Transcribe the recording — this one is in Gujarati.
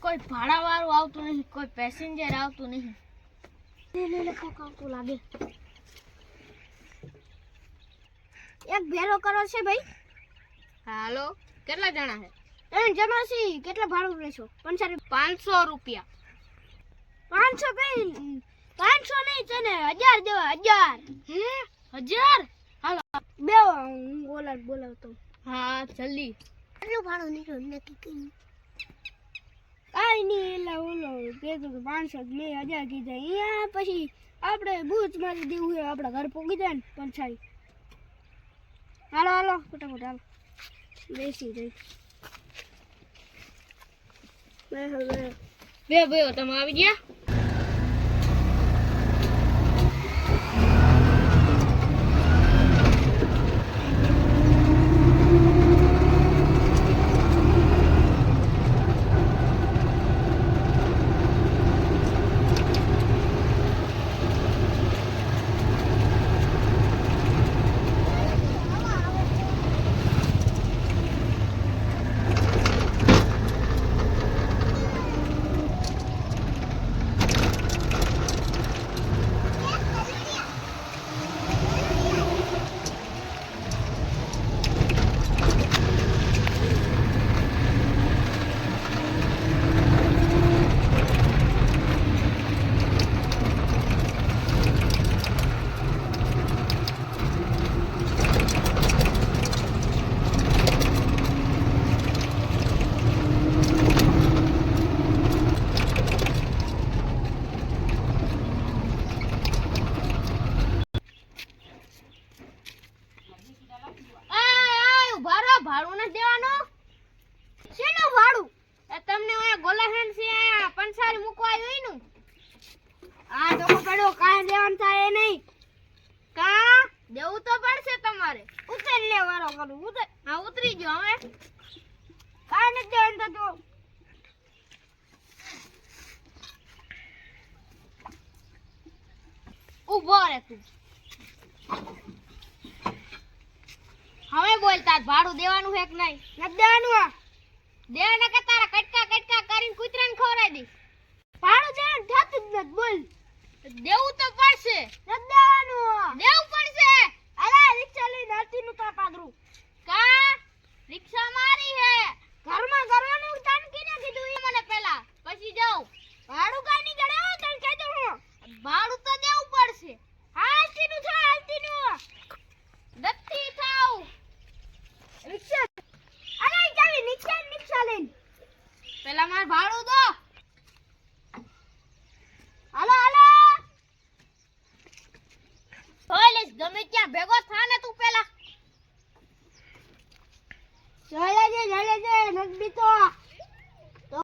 કોઈ ભાડાવાળું આવતું નહીં, કોઈ પેસેન્જર આવતું નહીં. લે કોક આવતું લાગે. એક ભેરો કરો છે ભાઈ. હાલો, કેટલા જણા છે? 3 જણા છે. કેટલા ભાડું લેશો? 500 રૂપિયા. 500 કઈ 500 નહીં, તને 1000 દેવા. 1000. હે 1000? હાલો બે બોલાવતો. હા જલ્દી. કેટલું ભાડું નીકળ્યું નક્કી કરી? કાઈ નહીં, એટલે ઓલો કીધું કે 500 લે, 1000 કીધા. અહીંયા પછી આપણે બૂચ મારી દેવું છે, આપણા ઘર પોગી જાય ને પંચાઈ. હાલો હાલો ફટાફટ હાલો, બેસી જઈ. બે ભાઈઓ તમે આવી ગયા? ભાડું નથી દેવાનું. શેનું ભાડું? એ તમને ઓયા ગોલાહેન છે આયા પંસારી મૂકવા આવ્યું નું. આ તો પડ્યો, કાંઈ દેવાનું થાય નહીં. કા દેવું તો પડશે તમારે. ઉતર લે વારો કરું. ઉતર. હા ઉતરી ગયો હવે. કાંઈ નથી દેવાનું તો ઊભો રે તું. હવે બોલ, તાર ભાડું દેવાનું છે કે નહીં? નથી દેવાનું. દેવાના કે તારા કટકા કટકા કરીને કૂતરાને ખવડાવી દઈશ. ભાડું દેવાનું થતું જ નથી. બોલ. દેવું તો પડશે. નથી દેવાનું. દેવું પડશે. અલા રિક્ષા લઈને હરતીનું તા પાદરું. કા રિક્ષા મારી હે. ઘરમાં કરવાનું તને કીને કીધું ઈ મને પેલા પછી જાઉં. ભાડું કાઈ નહીં ગળે તને કહી દઉં હું. ભાડું તો દેવું પડશે. હાલતીનું છે, હાલતીનું. દત્તી થાવ. રિક્ષા અલા ચાવી રિક્ષા લઈને પેલા માર ભાડું દો. હાલો હાલો. ઓલેસ ગમે ત્યાં ભેગો થા ને તું પેલા. જલે જે નથી બીતો.